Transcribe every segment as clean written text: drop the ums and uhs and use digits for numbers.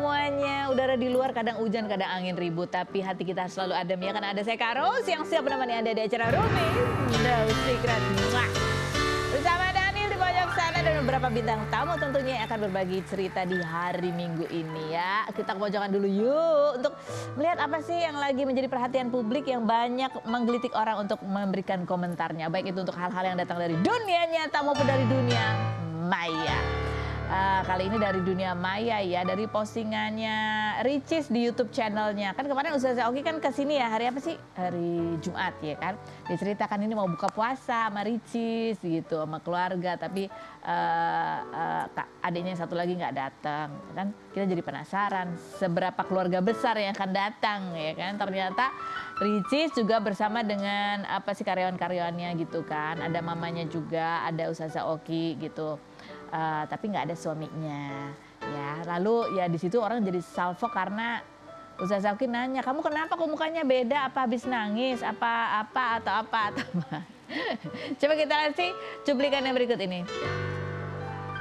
semuanya. Udara di luar kadang hujan, kadang angin ribut. Tapi hati kita selalu adem ya. Karena ada saya Karo yang siap menemani Anda di acara Rumi No Secret. Bersama Daniel di pojok sana dan beberapa bintang tamu tentunya yang akan berbagi cerita di hari Minggu ini ya. Kita ke pojokan dulu yuk untuk melihat apa sih yang lagi menjadi perhatian publik yang banyak menggelitik orang untuk memberikan komentarnya. Baik itu untuk hal-hal yang datang dari dunia nyata maupun dari dunia maya. Kali ini dari dunia maya ya, dari postingannya Ricis di YouTube channelnya. Kan kemarin Ustazah Oki kan kesini ya, hari apa sih? Hari Jumat ya kan. Diceritakan ini mau buka puasa sama Ricis gitu, sama keluarga. Tapi adiknya yang satu lagi nggak datang. Kan kita jadi penasaran seberapa keluarga besar yang akan datang ya kan. Ternyata Ricis juga bersama dengan apa sih karyawan-karyawannya gitu kan. Ada mamanya juga, ada Ustazah Oki gitu. Tapi nggak ada suaminya ya. Lalu ya di situ orang jadi salvo karena Ustazah Oki nanya, kamu kenapa kok mukanya beda, apa habis nangis apa atau apa. Coba kita lihat sih cuplikan yang berikut ini.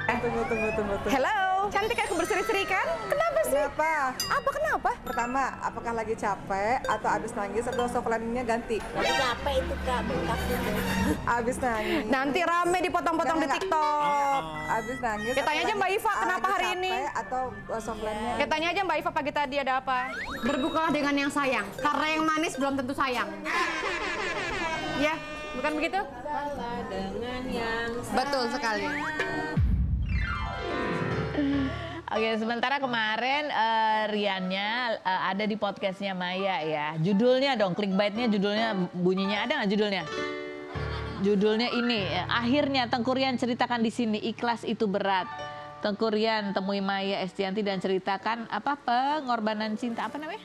Tunggu. Hello, cantik aku berseri-seri kan? Kenapa sih? Kenapa? Pertama, apakah lagi capek atau abis nangis atau soft landingnya ganti? Capek itu Kak, bengkak itu. Abis nangis. Nanti rame dipotong-potong di TikTok. Abis nangis. Ya, tanya aja Mbak Iva kenapa hari ini? Atau soft landingnya? Ya tanya aja Mbak Iva pagi tadi ada apa? Berbukalah dengan yang sayang, karena yang manis belum tentu sayang. Ya, bukan begitu? Dengan yang Betul sekali. Oke, sementara kemarin Riannya ada di podcastnya Maya ya. Judulnya dong, clickbaitnya judulnya bunyinya ada nggak judulnya? Judulnya ini, akhirnya Tengku Rian ceritakan di sini ikhlas itu berat. Tengku Rian temui Maya Estianti dan ceritakan apa pengorbanan cinta apa namanya?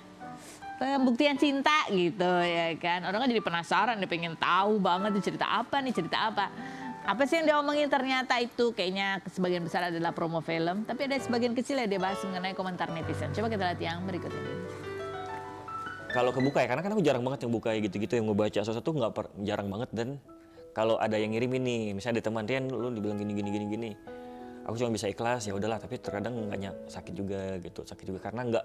Pembuktian cinta gitu ya kan. Orang kan jadi penasaran, dia pengen tahu banget cerita apa. Apa sih yang dia omongin ternyata itu kayaknya sebagian besar adalah promo film. Tapi ada sebagian kecil ya dia bahas mengenai komentar netizen. Coba kita lihat yang berikut ini. Kalau kebuka ya, karena kan aku jarang banget yang buka gitu-gitu, yang ngebaca sesuatu nggak jarang banget. Dan kalau ada yang ngirim ini, misalnya ada teman Rian, lu dibilang gini. Aku cuma bisa ikhlas, ya udahlah. Tapi terkadang nggak sakit juga karena nggak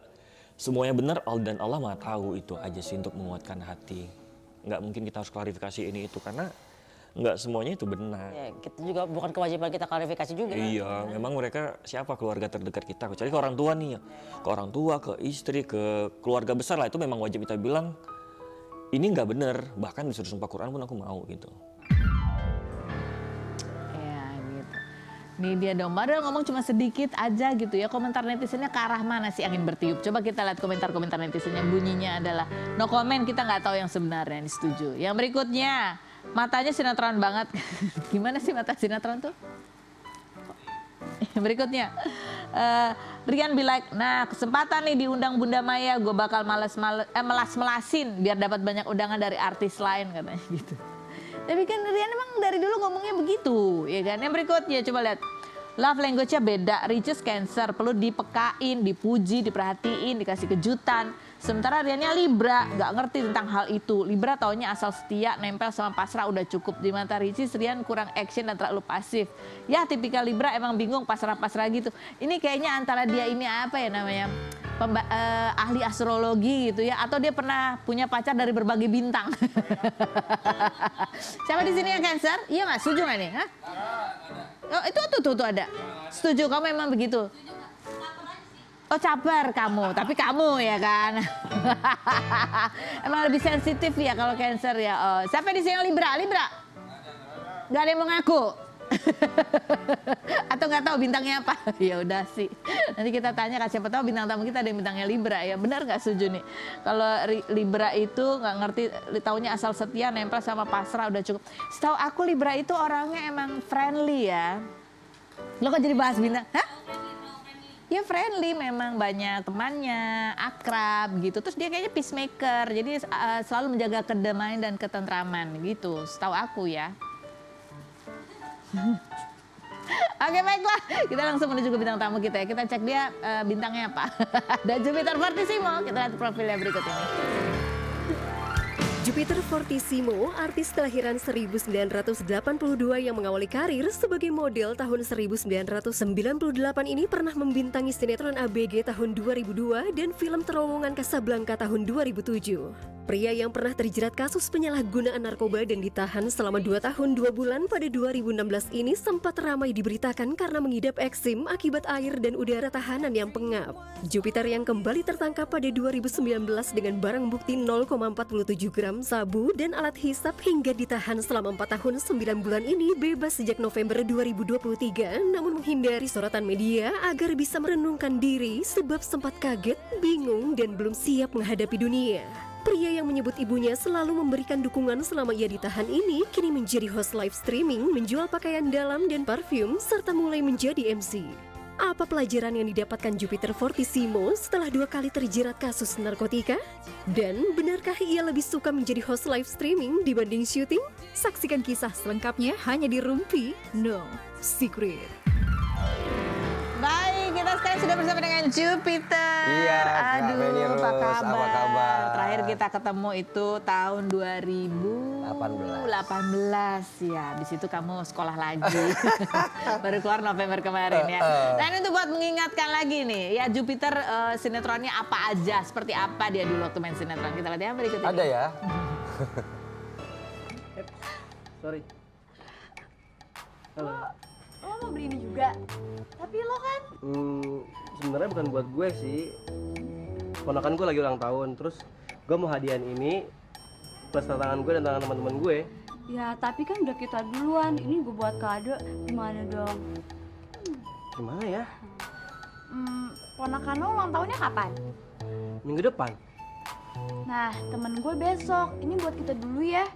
semuanya benar. Dan Allah mah tahu itu aja sih untuk menguatkan hati. Nggak mungkin kita harus klarifikasi ini itu karena nggak semuanya itu benar. Ya, kita juga bukan kewajiban kita klarifikasi juga. Iya, memang mereka siapa keluarga terdekat kita. Kecuali ke orang tua nih ya. Ke orang tua, ke istri, ke keluarga besar lah. Itu memang wajib kita bilang, ini nggak benar. Bahkan disuruh sumpah Quran pun aku mau gitu. Ya gitu. Nih dia dong, padahal ngomong cuma sedikit aja gitu ya. Komentar netizennya ke arah mana sih angin bertiup? Coba kita lihat komentar-komentar netizennya. Bunyinya adalah no comment, kita nggak tahu yang sebenarnya, ini setuju. Yang berikutnya, matanya sinetron banget. Gimana sih mata sinetron tuh? Berikutnya, Rian be like, nah kesempatan nih diundang Bunda Maya, gue bakal melas-melasin biar dapat banyak undangan dari artis lain katanya gitu. Tapi kan Rian emang dari dulu ngomongnya begitu, ya kan? Yang berikutnya coba lihat. Love language-nya beda, Ricis Cancer, perlu dipekain, dipuji, diperhatiin, dikasih kejutan. Sementara Riannya Libra, nggak ngerti tentang hal itu. Libra taunya asal setia, nempel sama pasrah udah cukup. Di mata Ricis, Rian kurang action dan terlalu pasif. Ya tipikal Libra emang bingung pasrah-pasrah gitu. Ini kayaknya antara dia ini apa ya namanya, ahli astrologi gitu ya. Atau dia pernah punya pacar dari berbagai bintang. Siapa di sini yang Cancer? Iya nggak? Setuju nggak nih? Hah? Oh, itu tuh ada. Setuju, kamu emang begitu? Oh caper kamu, tapi kamu ya kan. Emang lebih sensitif ya kalau Cancer ya. Oh, siapa di sini yang Libra? Gak ada yang mau ngaku? Atau nggak tahu bintangnya apa? Ya udah sih. Nanti kita tanya, siapa tahu bintang tamu kita ada yang bintangnya Libra ya. Benar nggak setuju nih? Kalau Libra itu nggak ngerti, taunya asal setia, nempel sama pasrah udah cukup. Setahu aku Libra itu orangnya emang friendly ya. Lo kok jadi bahas bintang? Hah? Ya friendly, memang banyak temannya, akrab gitu. Terus dia kayaknya peacemaker, jadi selalu menjaga kedamaian dan ketentraman gitu. Setahu aku ya. Oke baiklah, kita langsung menuju ke bintang tamu kita ya. Kita cek dia bintangnya apa. Ada Jupiter Fortissimo, kita lihat profilnya berikut ini. Jupiter Fortissimo, artis kelahiran 1982 yang mengawali karir sebagai model tahun 1998 ini pernah membintangi sinetron ABG tahun 2002 dan film Terowongan Casablanca tahun 2007. Pria yang pernah terjerat kasus penyalahgunaan narkoba dan ditahan selama 2 tahun 2 bulan pada 2016 ini sempat ramai diberitakan karena mengidap eksim akibat air dan udara tahanan yang pengap. Jupiter yang kembali tertangkap pada 2019 dengan barang bukti 0,47 gram sabu dan alat hisap hingga ditahan selama 4 tahun 9 bulan ini bebas sejak November 2023 namun menghindari sorotan media agar bisa merenungkan diri sebab sempat kaget, bingung dan belum siap menghadapi dunia. Pria yang menyebut ibunya selalu memberikan dukungan selama ia ditahan ini kini menjadi host live streaming, menjual pakaian dalam dan parfum, serta mulai menjadi MC. Apa pelajaran yang didapatkan Jupiter Fortissimo setelah 2 kali terjerat kasus narkotika? Dan benarkah ia lebih suka menjadi host live streaming dibanding syuting? Saksikan kisah selengkapnya hanya di Rumpi No Secret. Baik, kita sekarang sudah bersama dengan Jupiter. Iya, aduh, apa kabar? Apa kabar? Terakhir kita ketemu itu tahun 2018 ya. Di situ kamu sekolah lagi. Baru keluar November kemarin ya. Dan itu buat mengingatkan lagi nih, ya Jupiter sinetronnya apa aja, seperti apa dia dulu waktu main sinetron. Kita lihat yang berikut ini. Ada ya? Sorry. Lo mau beli ini juga? Tapi lo kan? Sebenarnya bukan buat gue sih. Ponakan gue lagi ulang tahun, terus gue mau hadiahin ini plus tangan gue dan tangan teman-teman gue. Ya tapi kan udah kita duluan, ini gue buat kado, gimana dong? Gimana ya? Ponakan lo ulang tahunnya kapan? Minggu depan. Nah temen gue besok, ini buat kita dulu ya.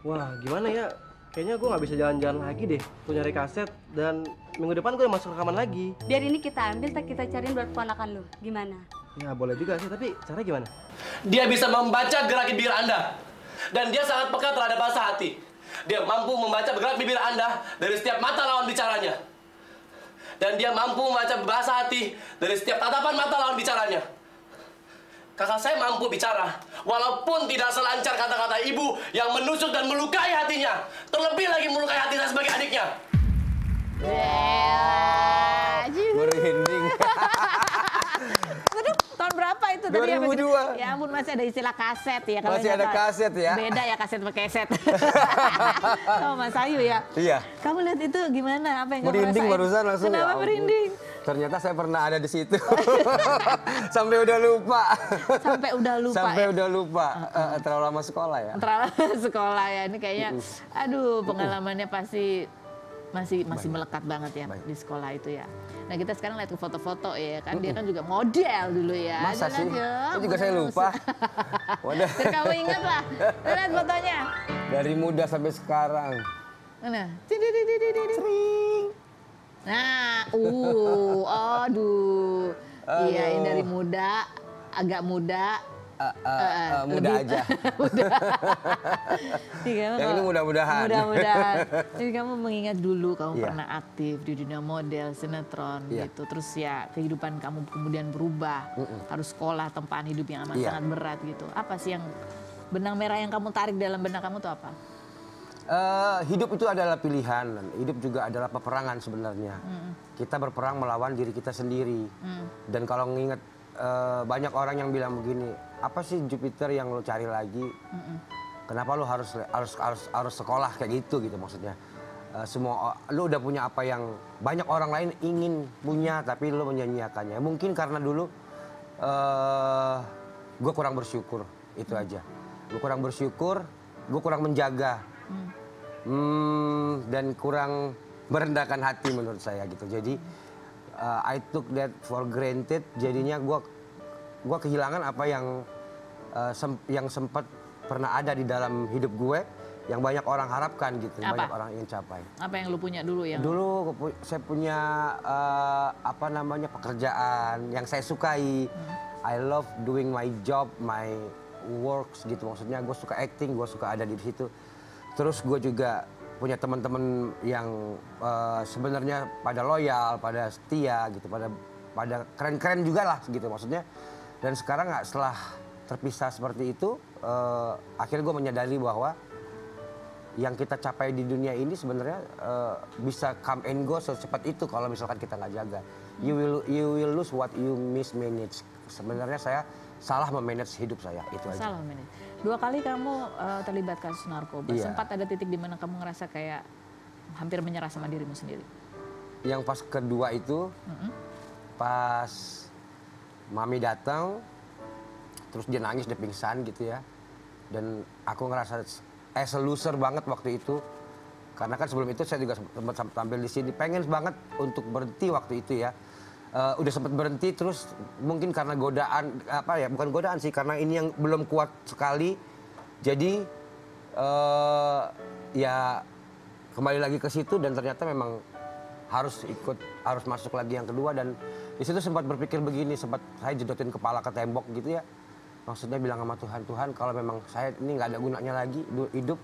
Wah gimana ya? Kayaknya gue nggak bisa jalan-jalan lagi deh. Tuh nyari kaset dan minggu depan gue masuk rekaman lagi. Biar ini kita ambil, kita cariin buat ponakan lo. Gimana? Ya boleh juga sih, tapi caranya gimana? Dia bisa membaca gerak bibir Anda. Dan dia sangat peka terhadap bahasa hati. Dia mampu membaca gerak bibir Anda dari setiap mata lawan bicaranya. Dan dia mampu membaca bahasa hati dari setiap tatapan mata lawan bicaranya. Kakak saya mampu bicara, walaupun tidak selancar kata-kata ibu yang menusuk dan melukai hatinya. Terlebih lagi melukai hati saya sebagai adiknya. Merinding. Tahun berapa itu tadi? 2002. Ya ampun, masih ada istilah kaset ya. Kalau Masih yang ada apa, kaset ya. Beda ya kaset sama keset. Sama Mas Ayu ya. Iya. Kamu lihat itu gimana? Apa yang kamu Merinding rasain? barusan langsung. Kenapa ya ampun. merinding? Ternyata saya pernah ada di situ. Sampai udah lupa. Sampai udah lupa. Sampai ya? udah lupa. Terlalu lama sekolah ya. Terlalu sekolah ya. Ini kayaknya, aduh pengalamannya pasti masih melekat banget ya di sekolah itu ya. Nah kita sekarang lihat ke foto-foto ya kan, dia kan juga model dulu ya. Masa sih? Ya, Itu juga saya lupa. Wadah. Biar kamu ingat lah. Lihat fotonya. Dari muda sampai sekarang. Mana? Sering. Nah, aduh. Iya, ini dari muda, agak muda. Muda aja. Muda. Yang ini mudah-mudahan. Mudah-mudahan. Jadi kamu mengingat dulu kamu Iya. pernah aktif di dunia model, sinetron Iya. gitu. Terus ya kehidupan kamu kemudian berubah. Harus sekolah, tempaan hidup yang amat Iya. sangat berat gitu. Apa sih yang benang merah yang kamu tarik dalam benak kamu tuh apa? Hidup itu adalah pilihan, hidup juga adalah peperangan sebenarnya. Kita berperang melawan diri kita sendiri. Dan kalau nginget banyak orang yang bilang begini, apa sih Jupiter yang lo cari lagi? Kenapa lo harus sekolah kayak gitu maksudnya? Semua lo udah punya apa yang banyak orang lain ingin punya tapi lo menyanyiakannya. Mungkin karena dulu gue kurang bersyukur, itu aja. Gue kurang bersyukur, gue kurang menjaga. Dan kurang merendahkan hati menurut saya gitu. Jadi I took that for granted. Jadinya gue kehilangan apa yang sempat pernah ada di dalam hidup gue, yang banyak orang harapkan gitu, Apa? banyak orang ingin capai. Apa yang lu punya dulu yang? Dulu saya punya pekerjaan yang saya sukai. I love doing my job, my works gitu. Maksudnya gue suka acting, gue suka ada di situ. Terus gue juga punya teman-teman yang sebenarnya pada loyal, pada setia gitu, pada keren-keren juga lah gitu maksudnya. Dan sekarang setelah terpisah seperti itu, akhirnya gue menyadari bahwa yang kita capai di dunia ini sebenarnya bisa come and go secepat itu kalau misalkan kita nggak jaga. You will lose what you mismanage. Sebenarnya saya salah memanage hidup saya, itu aja. Salah memanage. 2 kali kamu terlibat kasus narkoba. Iya. Sempat ada titik di mana kamu ngerasa kayak hampir menyerah sama dirimu sendiri. Yang pas kedua itu, pas mami datang, terus dia nangis, dia pingsan gitu ya. Dan aku ngerasa as a loser banget waktu itu. Karena kan sebelum itu saya juga sempat tampil di sini. Pengen banget untuk berhenti waktu itu ya. Udah sempat berhenti, terus mungkin karena godaan, bukan godaan sih, karena ini yang belum kuat sekali. Jadi ya kembali lagi ke situ dan ternyata memang harus masuk lagi yang kedua. Dan di situ sempat berpikir begini, sempat saya jedotin kepala ke tembok gitu ya. Maksudnya bilang sama Tuhan, kalau memang saya ini nggak ada gunanya lagi hidup,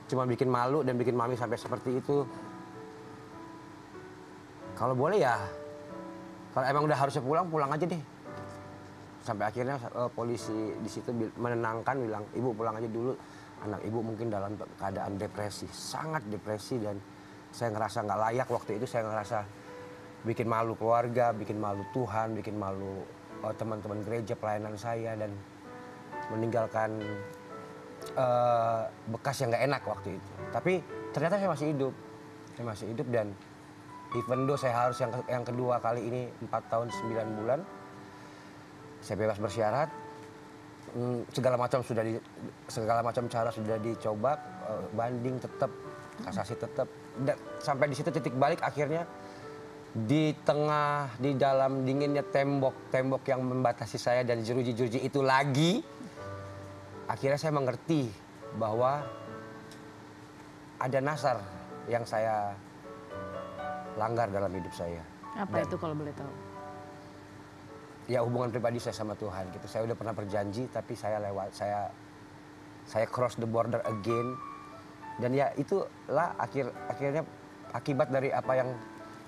cuma bikin malu dan bikin mami sampai seperti itu. Kalau boleh ya, kalau emang udah harusnya pulang aja deh. Sampai akhirnya polisi di situ menenangkan, bilang, ibu pulang aja dulu. Anak ibu mungkin dalam keadaan depresi, sangat depresi, dan saya ngerasa nggak layak waktu itu. Saya ngerasa bikin malu keluarga, bikin malu Tuhan, bikin malu teman-teman gereja pelayanan saya, dan meninggalkan bekas yang nggak enak waktu itu. Tapi ternyata saya masih hidup dan even though saya harus yang kedua kali ini 4 tahun 9 bulan, saya bebas bersyarat. Segala macam cara sudah dicoba, banding tetap, kasasi tetap. Dan sampai di situ titik balik akhirnya di dalam dinginnya tembok yang membatasi saya dan jeruji-jeruji itu lagi, akhirnya saya mengerti bahwa ada nasar yang saya langgar dalam hidup saya. Apa itu kalau boleh tahu? Ya hubungan pribadi saya sama Tuhan gitu. Saya udah pernah berjanji tapi saya cross the border again. Dan ya itulah akhirnya akibat dari apa yang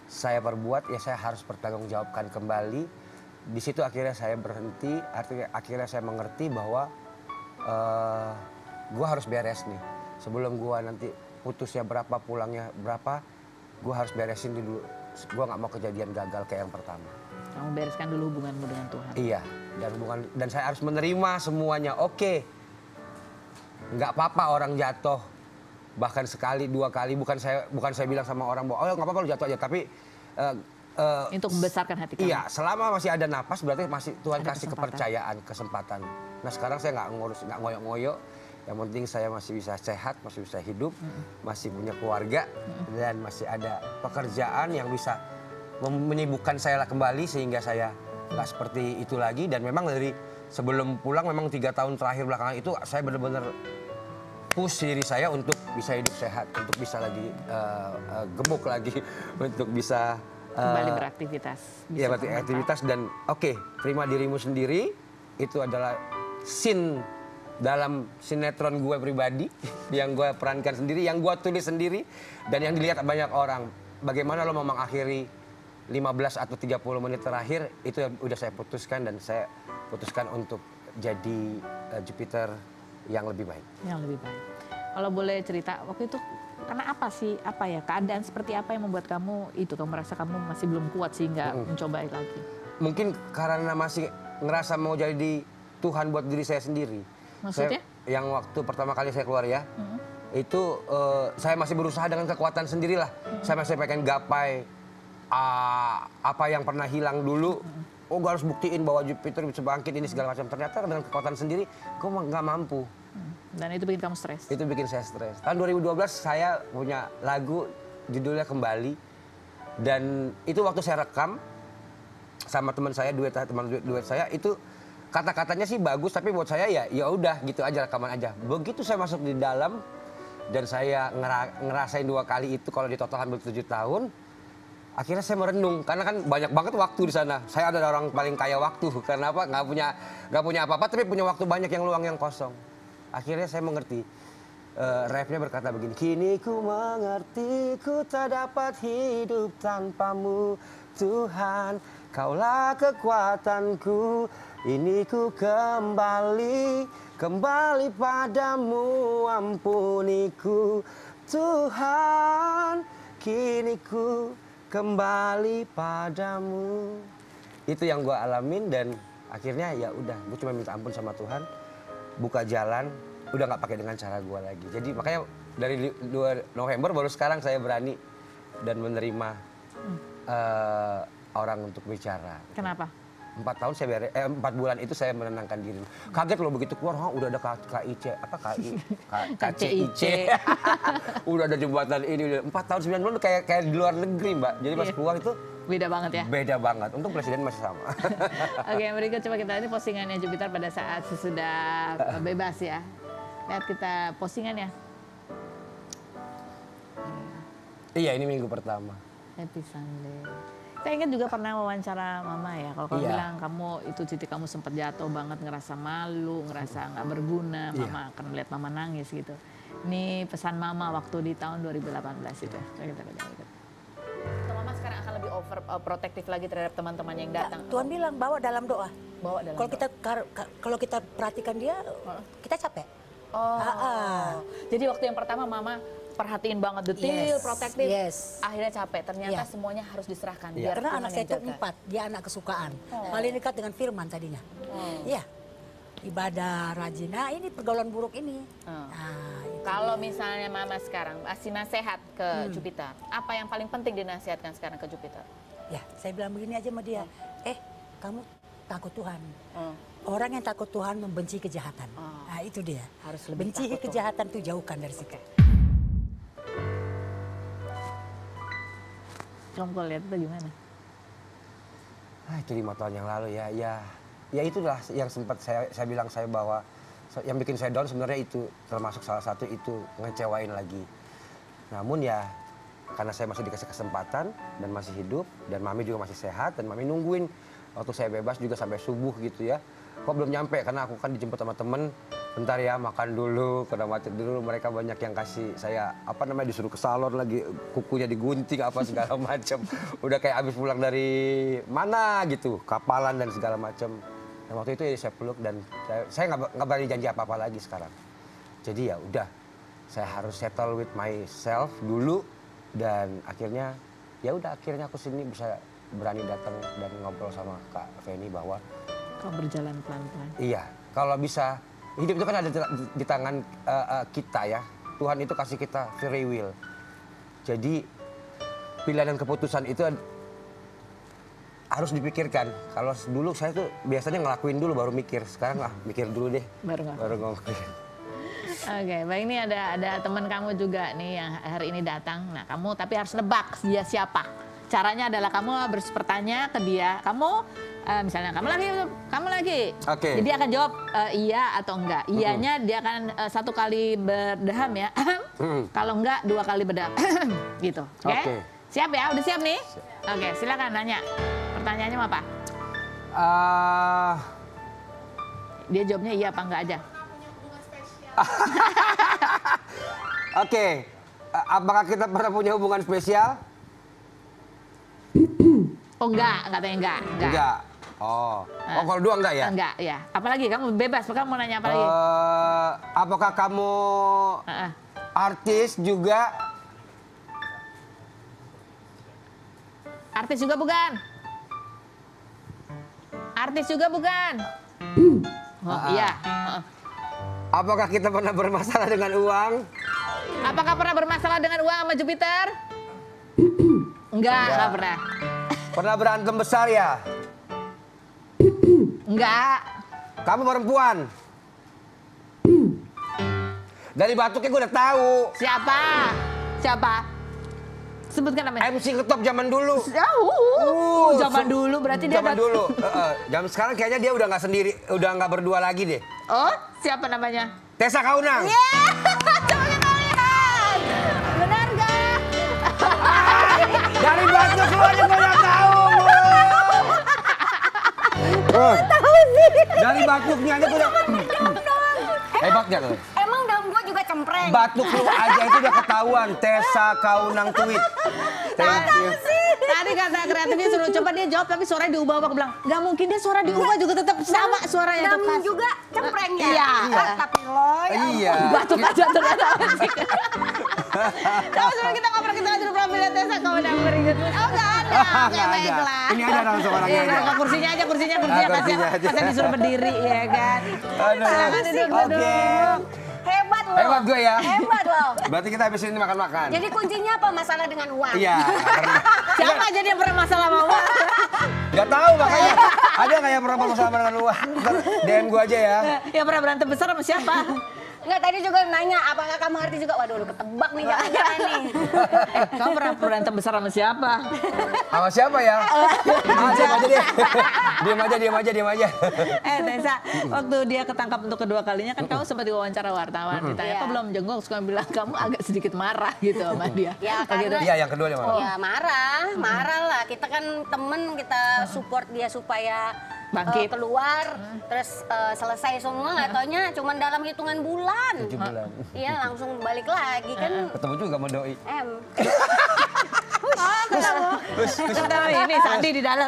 saya perbuat, ya saya harus bertanggungjawabkan kembali. Di situ akhirnya saya berhenti, akhirnya saya mengerti bahwa gue harus beres nih. Sebelum gue nanti putusnya berapa, pulangnya berapa, gue harus beresin dulu. Gue nggak mau kejadian gagal kayak yang pertama. Kamu bereskan dulu hubunganmu dengan Tuhan. Iya, dan saya harus menerima semuanya. Oke, nggak apa-apa orang jatuh, bahkan sekali 2 kali. Bukan saya bilang sama orang bahwa nggak apa-apa lu jatuh aja, tapi untuk membesarkan hati kamu. Iya, selama masih ada napas berarti masih Tuhan kasih kepercayaan, kesempatan. Nah sekarang saya nggak ngoyok-ngoyok. Yang penting saya masih bisa sehat, masih bisa hidup, masih punya keluarga, dan masih ada pekerjaan yang bisa menyibukkan saya kembali sehingga saya nggak seperti itu lagi. Dan memang dari sebelum pulang, memang 3 tahun terakhir belakangan itu saya benar-benar push diri saya untuk bisa hidup sehat, untuk bisa lagi gemuk lagi, untuk bisa kembali beraktivitas. Iya, beraktivitas. Dan terima dirimu sendiri, itu adalah scene dalam sinetron gue pribadi yang gue perankan sendiri, yang gue tulis sendiri, dan yang dilihat banyak orang. Bagaimana lo mau mengakhiri 15 atau 30 menit terakhir, itu yang udah saya putuskan, dan saya putuskan untuk jadi Jupiter yang lebih baik. Yang lebih baik. Kalau boleh cerita, waktu itu karena apa sih, keadaan seperti apa yang membuat kamu merasa kamu masih belum kuat sehingga mencoba lagi? Mungkin karena masih ngerasa mau jadi Tuhan buat diri saya sendiri. Maksudnya? Yang waktu pertama kali saya keluar ya, itu saya masih berusaha dengan kekuatan sendirilah. Saya masih pengen gapai apa yang pernah hilang dulu. Oh, gue harus buktiin bahwa Jupiter bisa bangkit ini segala macam. Ternyata dengan kekuatan sendiri, gue nggak mampu. Dan itu bikin kamu stres? Itu bikin saya stres. Tahun 2012 saya punya lagu judulnya Kembali. Dan itu waktu saya rekam sama teman saya, duet saya, itu kata-katanya sih bagus, tapi buat saya ya udah gitu aja, rekaman aja. Begitu saya masuk di dalam dan saya ngerasain 2 kali itu, kalau di total hampir 7 tahun, akhirnya saya merenung karena kan banyak banget waktu di sana. Saya adalah orang paling kaya waktu, karena apa? Nggak punya apa-apa, tapi punya waktu banyak yang luang, yang kosong. Akhirnya saya mengerti Refnya berkata begini, kini ku mengerti ku tak dapat hidup tanpamu Tuhan, kaulah kekuatanku, ini ku kembali padamu, ampuniku Tuhan, kini ku kembali padamu. Itu yang gue alamin dan akhirnya ya udah, gue cuma minta ampun sama Tuhan, buka jalan, udah nggak pakai dengan cara gue lagi. Jadi makanya dari 2 November baru sekarang saya berani dan menerima orang untuk bicara. Kenapa? 4 bulan itu saya menenangkan diri. Kaget loh begitu keluar, udah ada KCIC. Udah ada jembatan ini. 4 tahun 9 bulan kayak di luar negeri, Mbak. Jadi pas keluar itu beda banget ya? Beda banget. Untung presiden masih sama. Oke, yang berikut coba kita lihat postingannya Jupiter pada saat sesudah bebas ya. Lihat kita postingannya. Iya, ini minggu pertama. Happy Sunday. Saya ingat juga pernah wawancara Mama ya. Kalau kamu bilang kamu itu titik kamu sempat jatuh banget, ngerasa malu, ngerasa nggak berguna. Mama akan melihat Mama nangis gitu. Ini pesan Mama waktu di tahun 2018 itu. Kita baca. Mama sekarang akan lebih overprotective lagi terhadap teman-teman yang datang. Tuhan bilang bawa dalam doa. Bawa dalam kalau kita perhatikan dia, kita capek. Jadi waktu yang pertama Mama perhatiin banget detail, protektif. Akhirnya capek. Ternyata semuanya harus diserahkan. Biar karena anak saya itu 4, dia anak kesukaan. Paling dekat dengan firman tadinya. Iya. Ibadah, rajin. Nah, ini pergaulan buruk ini. Kalau misalnya Mama sekarang kasih nasihat ke Jupiter, apa yang paling penting dinasihatkan sekarang ke Jupiter? Ya, saya bilang begini aja sama dia. Kamu takut Tuhan. Orang yang takut Tuhan membenci kejahatan. Nah, itu dia. Harus lebih benci kejahatan itu jauhkan dari situ. Kamu kalau lihat itu gimana? Itu 5 tahun yang lalu ya. Ya itulah yang sempat saya bilang saya bahwa yang bikin saya down sebenarnya itu termasuk salah satu itu ngecewain lagi. Namun ya karena saya masih dikasih kesempatan dan masih hidup dan Mami juga masih sehat dan Mami nungguin waktu saya bebas juga sampai subuh gitu ya. Kok belum nyampe karena aku kan dijemput sama temen. Bentar ya makan dulu, kena macet dulu. Mereka banyak yang kasih saya disuruh ke salon lagi, kukunya digunting apa segala macam. Udah kayak abis pulang dari mana gitu, kapalan dan segala macam. Dan waktu itu ya saya peluk dan saya nggak berani janji apa-apa lagi sekarang. Jadi ya udah, saya harus settle with myself dulu dan akhirnya akhirnya aku sini bisa berani datang dan ngobrol sama Kak Feni bahwa kau berjalan pelan-pelan. Iya, kalau bisa hidup itu kan ada di tangan kita ya. Tuhan itu kasih kita free will. Jadi pilihan dan keputusan itu harus dipikirkan. Kalau dulu saya tuh biasanya ngelakuin dulu baru mikir. Sekarang mikir dulu deh. Baru ngomong. Oke, baik, ini ada teman kamu juga nih yang hari ini datang. Nah, kamu tapi harus nebak dia siapa. Caranya adalah kamu harus bertanya ke dia. Misalnya kamu lagi. Oke. Jadi dia akan jawab iya atau enggak. Iyanya dia akan 1 kali berdeham ya. Kalau enggak 2 kali berdeham. Gitu. Oke. Siap ya? Udah siap nih? Oke, silakan nanya. Pertanyaannya apa? Dia jawabnya iya apa enggak aja. Oke. Apakah kita pernah punya hubungan spesial? Oh enggak, katanya enggak. Oh, kalau 2 enggak ya? Enggak, ya. Apalagi kamu bebas, kamu mau nanya apa lagi? Apakah kamu artis juga? Artis juga bukan? Artis juga bukan? Iya. Apakah kita pernah bermasalah dengan uang? Apakah pernah bermasalah dengan uang sama Jupiter? Enggak pernah. Pernah berantem besar ya? Enggak. Kamu perempuan? Dari batuknya gue udah tahu. Siapa? Sebutkan namanya. MC Ketop zaman dulu. Zaman dulu berarti dia zaman dulu. Zaman sekarang kayaknya dia udah nggak sendiri, udah nggak berdua lagi deh. Oh, siapa namanya? Tessa Kaunang. Coba kita lihat. Benar nggak? Dari batuk lu aja gue udah tahu. Tahu sih. Dari batuknya aja gue udah. Hebatnya tuh. Emang daun gua juga cempreng. batuk lu aja itu udah ketahuan. Tessa Kaunang tweet. Thank you. Tadi kata kreatifnya suruh coba dia jawab tapi suaranya diubah-ubah. Aku bilang nggak mungkin dia suara diubah juga tetap sama suaranya. Namun juga cemprengnya. Iya. Tapi lo Iya. Batuk aja ternyata. Coba sebelum kita ngobrol kita aja profilnya Tessa Kaunang berikut. Oh nggak ada. Nggak ada. Ini ada langsung orangnya. Iya, kursinya aja kursinya kasihan disuruh berdiri ya kan. Oke. hebat lo. Hebat gue ya. Hebat lo. Berarti kita habis ini makan-makan. Jadi kuncinya apa? Masalah dengan uang. Iya. Siapa aja dia pernah masalah sama uang? Gak tahu makanya. Ada nggak yang pernah masalah dengan uang? DM gue aja ya. Ya pernah berantem besar sama siapa? Enggak, tadi juga nanya, apakah kamu ngerti juga? Waduh, udah ketebak nih jangan-jangan nih. Kamu pernah berantem besar sama siapa? Sama siapa ya? Diam aja deh. Diam aja. Tessa, waktu dia ketangkap untuk kedua kalinya kan kamu sempat diwawancara wartawan. Ditanya, kok belum jenguk? Suka bilang kamu agak sedikit marah gitu sama dia. Ya, karena iya, yang kedua dia marah. Ya marah lah. Kita kan temen, kita support dia supaya bangkit keluar, terus selesai semua, nggak taunya cuma dalam hitungan bulan. 7 bulan. Iya, langsung balik lagi kan. Ketemu juga sama doi. ketemu ini Sandi di dalam.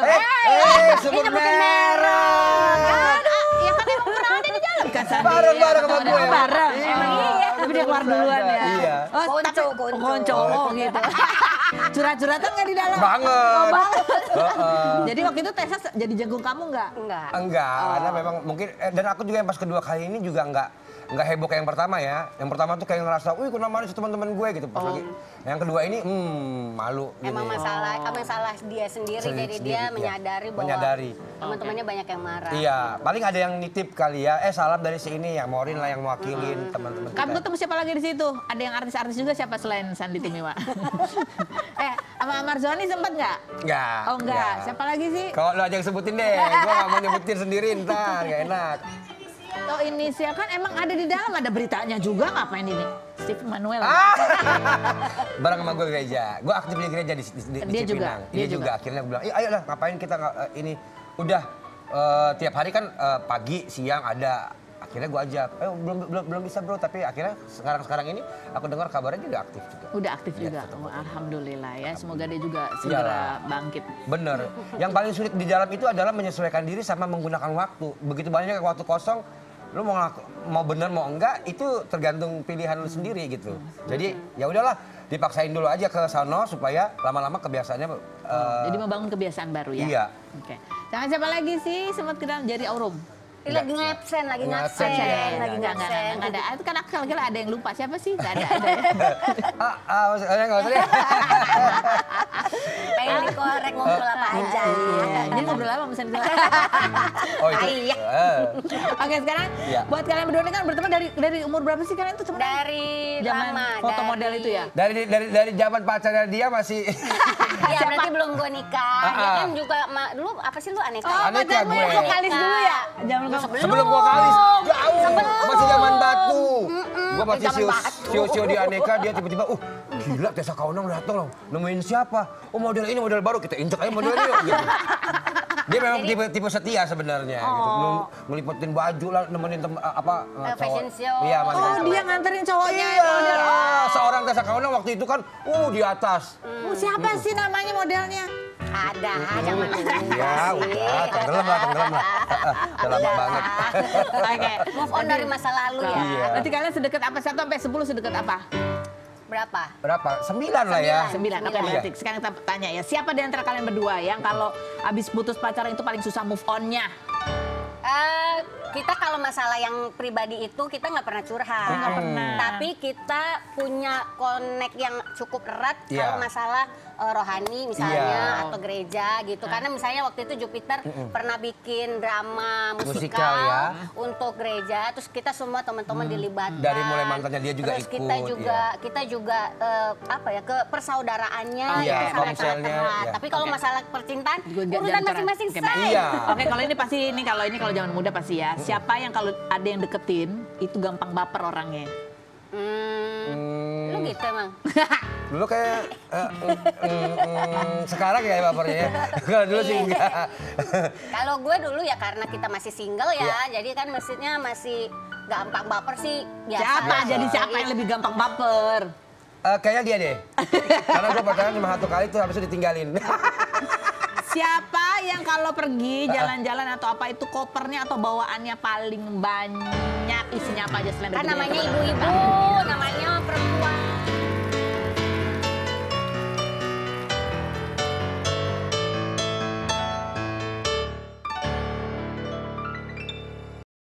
Sebut merah. Ya kan emang pernah ada di dalam kan Sandi. Bareng sama gue. Bareng. Emang iya. Tapi dia keluar duluan ya. Iya. Konco. Oh gitu. Curhat-curhatan nggak di dalam? Banget. Oh, banget. Jadi waktu itu Tessa jadi jenguk kamu nggak? Enggak, karena memang mungkin dan aku juga yang pas kedua kali ini juga enggak heboh kayak yang pertama ya. Yang pertama tuh kayak ngerasa, "Wih, kena manis teman-teman gue" gitu pas lagi. Yang kedua ini malu gitu. Emang salah dia sendiri, jadi dia menyadari bahwa teman-temannya banyak yang marah. Iya, paling ada yang nitip kali ya. Salam dari sini ya, Morin lah yang mewakilin teman-teman kita. Kamu ketemu siapa lagi di situ? Ada yang artis-artis juga siapa selain Sandi Tumiwa? Sama Marzoni sempat nggak? Enggak. Oh enggak. Siapa lagi sih? Kalau lo aja yang sebutin deh, gue nggak mau nyebutin sendiri ntar, nggak enak. Oh inisial kan emang ada di dalam, ada beritanya juga, ngapain ini? Steve Manuel. Bareng sama gue gereja. Gue aktif di gereja di Cipinang. Dia juga. Akhirnya gue bilang, ayolah ngapain kita ini. Udah tiap hari kan pagi, siang ada. Akhirnya gue ajak, belum bisa bro, tapi akhirnya sekarang ini aku dengar kabarnya dia udah aktif juga. Udah aktif juga, alhamdulillah ya. Semoga dia juga segera bangkit. Bener, yang paling sulit di dalam itu adalah menyesuaikan diri sama menggunakan waktu. Begitu banyak waktu kosong, lu mau bener mau enggak itu tergantung pilihan lu sendiri gitu. Jadi ya udahlah, dipaksain dulu aja ke sana supaya lama-lama kebiasaannya. Jadi membangun kebiasaan baru ya. Iya. Oke. Jangan siapa lagi sih sempat kenal jadi Aurum. Lagi ngabsen. Nggak ada. Itu kan aku kira ada yang lupa. Siapa sih? Nggak ada. Maksudnya nggak usah deh. Pengen dikorek ngobrol apa aja. Ini ngobrol apa pesan gue? Oh itu. Oke sekarang buat kalian berdua ini kan berteman dari umur berapa sih kalian tuh teman? Dari zaman foto model itu ya? Dari zaman pacarnya dia masih. Iya berarti belum gue nikah. Dia kan juga dulu apa sih lu Aneka? Aneka gue. Vokalis dulu ya? Sebelum vokalis, jauh. Masih zaman batu. Gue masih sio di Aneka, dia tiba-tiba, gila Tessa Kaunang datang loh. Nemuin siapa? Oh model ini model baru, kita injek aja model ini. Gitu. Dia memang tipe setia sebenarnya. Gitu. Ngeliputin baju lah, nemenin fashion show. Iya, dia nganterin cowoknya. Iya, seorang Tessa Kaunang waktu itu kan, di atas. Siapa sih namanya modelnya? Ada, zaman dulu. Ya udah, tenggelam lah. Udah lama banget. Oke. Move on dari masa lalu ya. Iya. Nanti kalian sedekat apa? 1 sampai 10 sedekat apa? Berapa? 9 lah ya. 9. Oke, berarti sekarang kita tanya ya. Siapa di antara kalian berdua yang kalau abis putus pacaran itu paling susah move on-nya? Kita kalau masalah yang pribadi itu kita nggak pernah curhat. Nggak pernah. Tapi kita punya connect yang cukup erat kalau masalah rohani misalnya atau gereja gitu. Karena misalnya waktu itu Jupiter pernah bikin drama musikal untuk gereja. Terus kita semua teman-teman dilibatkan. Dari mulai mantannya dia juga terus ikut. kita juga ke persaudaraannya itu sangat erat. Tapi kalau masalah percintaan urusan masing-masing say. Oke, kalau ini kalau zaman muda pasti ya. Siapa yang kalau ada yang deketin itu gampang baper orangnya? Lu gitu emang? Dulu kayak sekarang ya bapernya ya. Kalau dulu sih enggak. Kalau gue dulu ya karena kita masih single ya, jadi kan maksudnya masih gampang baper sih biasa. Siapa? Jadi siapa yang lebih gampang baper? Kayaknya dia deh. Karena gue pacaran cuma 1 kali tuh habis itu ditinggalin. Siapa yang kalau pergi jalan-jalan atau apa itu kopernya atau bawaannya paling banyak isinya apa aja selain Kan dari namanya gede? ibu-ibu, namanya perempuan.